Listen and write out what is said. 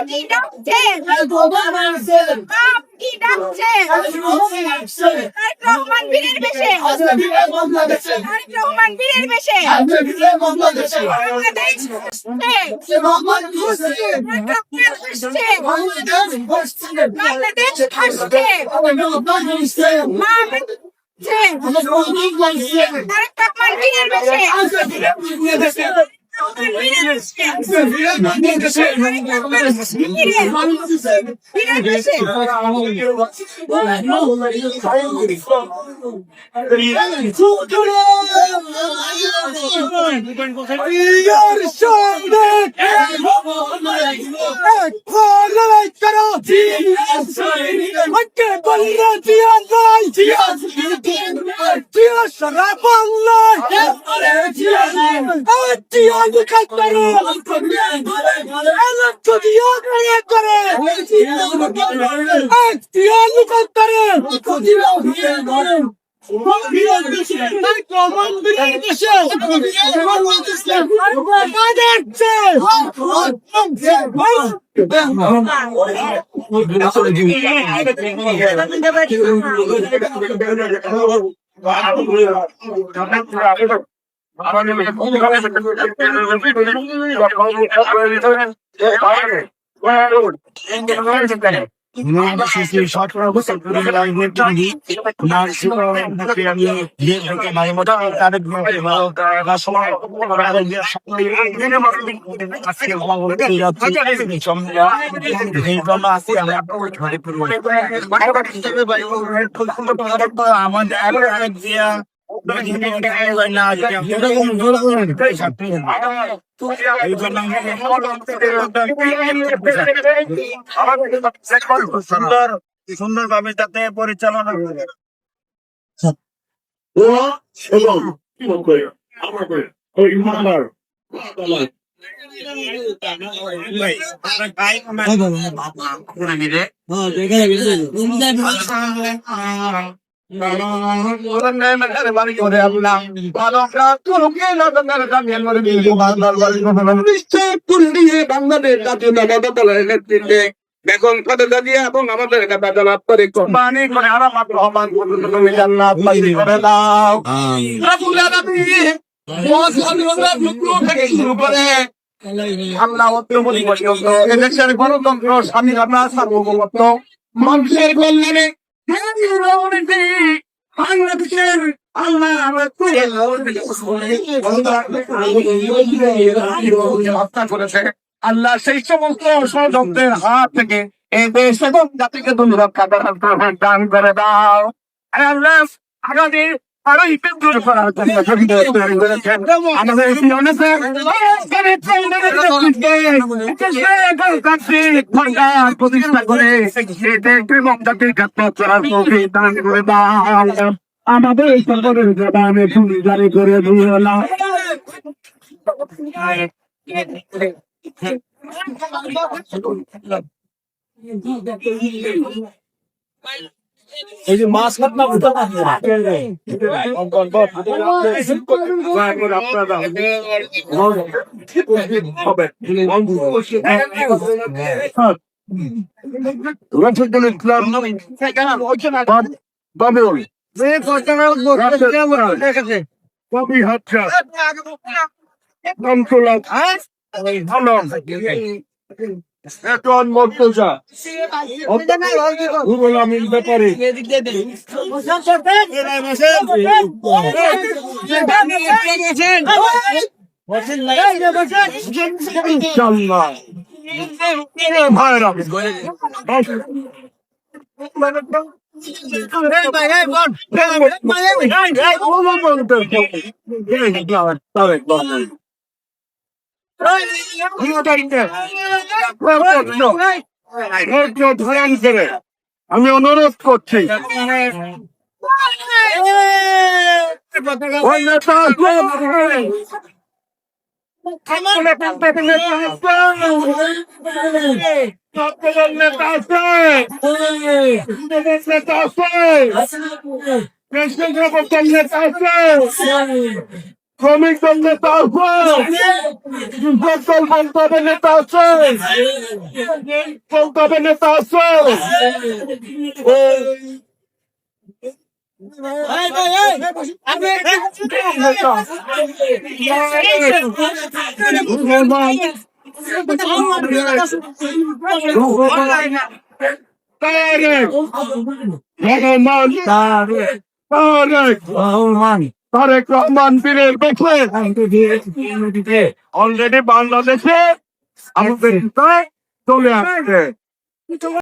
কি ডাকছে বাপ কি ডাকছে তারেক রহমান বীরের বেশে তারেক রহমান বীরের বেশে বাংলাদেশ আসছে বাংলাদেশ আসছে মা তারেক রহমান বীরের বেশে সুন্দরভাবে যাতে পরিচালনা করে বেগম খালেদা জিয়া এবং আমাদের কাছে জনাব তারেক কোরবানি করে আমার রহমান তুমি জান্নাত তৈরি করে দাও রব্বুল আলামিন থেকে শুরু করে আল্লাহ অত্যমনি পর্যন্ত এদেশের গণতন্ত্র স্বাধীনতা সার্বভৌমত্ব মানুষের কল্যাণে বাংলাদেশের আল্লাহ হত্যা করেছে আল্লাহ সেই সমস্ত ষড়যন্ত্রের হাত থেকে এই দেশ এবং জাতিকে তুমি রক্ষা করার দান করে দাও আল্লাহ আগামী আরো ইফেক্ট দূর করার জন্য আমাদের প্রতিষ্ঠা করে এবং জাতির কাছে চলার দান করে দাও আমাদের সকলের জবানে তুমি জারি করে দিও না এই যে মাছ কাট না উঠা ব্যাপারে আমি অনুরোধ করছি শ্রমিক দল নেতা আছে, যুবদল বলতে নেতা আছে, বলতে নেতা আছে। তারেক রহমান বীরের বেশে অলরেডি বাংলাদেশে আমাদের চলে আসছে।